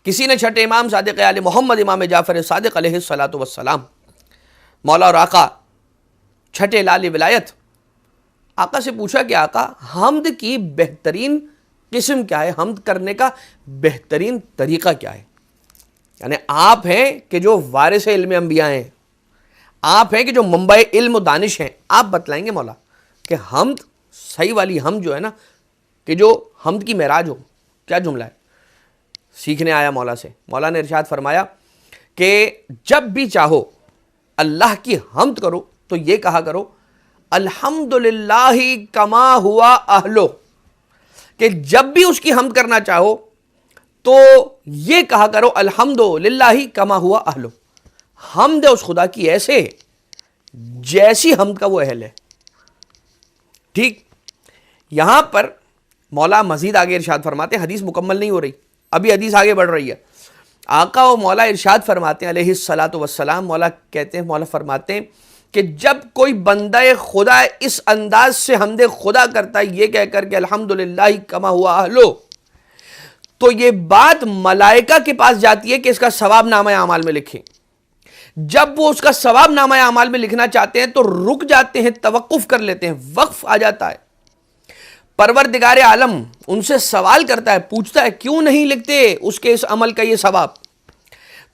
کسی نے چھٹے امام صادق آل محمد امام جعفر صادق علیہ الصلاۃ والسلام مولا اور آقا چھٹے لال ولایت آقا سے پوچھا کہ آقا حمد کی بہترین قسم کیا ہے، حمد کرنے کا بہترین طریقہ کیا ہے؟ یعنی آپ ہیں کہ جو وارث علم انبیاء ہیں، آپ ہیں کہ جو منبع علم و دانش ہیں، آپ بتلائیں گے مولا کہ حمد صحیح والی حمد جو ہے نا، کہ جو حمد کی معراج ہو، کیا جملہ ہے؟ سیکھنے آیا مولا سے، مولا نے ارشاد فرمایا کہ جب بھی چاہو اللہ کی حمد کرو تو یہ کہا کرو الحمدللہ کما ہوا اہلو، کہ جب بھی اس کی حمد کرنا چاہو تو یہ کہا کرو الحمدللہ کما ہوا اہلو، حمد ہے اس خدا کی ایسے جیسی حمد کا وہ اہل ہے۔ ٹھیک، یہاں پر مولا مزید آگے ارشاد فرماتے ہیں، حدیث مکمل نہیں ہو رہی، ابھی حدیث آگے بڑھ رہی ہے۔ آقا و مولا ارشاد فرماتے ہیں علیہ الصلاۃ والسلام، مولا کہتے ہیں، مولا فرماتے ہیں کہ جب کوئی بندہ خدا اس انداز سے حمد خدا کرتا ہے یہ کہہ کر کہ الحمدللہ کما ہوا اہلو، تو یہ بات ملائکہ کے پاس جاتی ہے کہ اس کا ثواب نامہ اعمال میں لکھیں۔ جب وہ اس کا ثواب نامہ اعمال میں لکھنا چاہتے ہیں تو رک جاتے ہیں، توقف کر لیتے ہیں، وقف آ جاتا ہے۔ پروردگار عالم ان سے سوال کرتا ہے، پوچھتا ہے کیوں نہیں لکھتے اس کے اس عمل کا یہ ثواب؟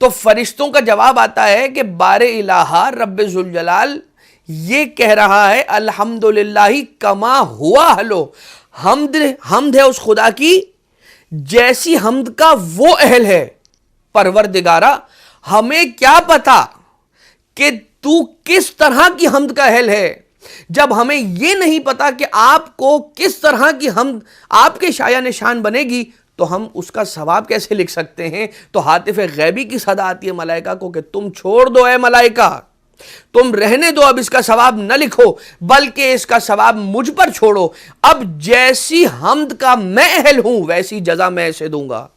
تو فرشتوں کا جواب آتا ہے کہ بار الہ رب ذوالجلال یہ کہہ رہا ہے الحمدللہ کما ہوا اہلو، حمد ہے اس خدا کی جیسی حمد کا وہ اہل ہے۔ پروردگارہ ہمیں کیا پتا کہ تو کس طرح کی حمد کا اہل ہے، جب ہمیں یہ نہیں پتا کہ آپ کو کس طرح کی حمد آپ کے شایع نشان بنے گی تو ہم اس کا ثواب کیسے لکھ سکتے ہیں؟ تو ہاتف غیبی کی صدا آتی ہے ملائکہ کو کہ تم چھوڑ دو اے ملائکہ، تم رہنے دو، اب اس کا ثواب نہ لکھو بلکہ اس کا ثواب مجھ پر چھوڑو، اب جیسی حمد کا میں اہل ہوں ویسی جزا میں اسے دوں گا۔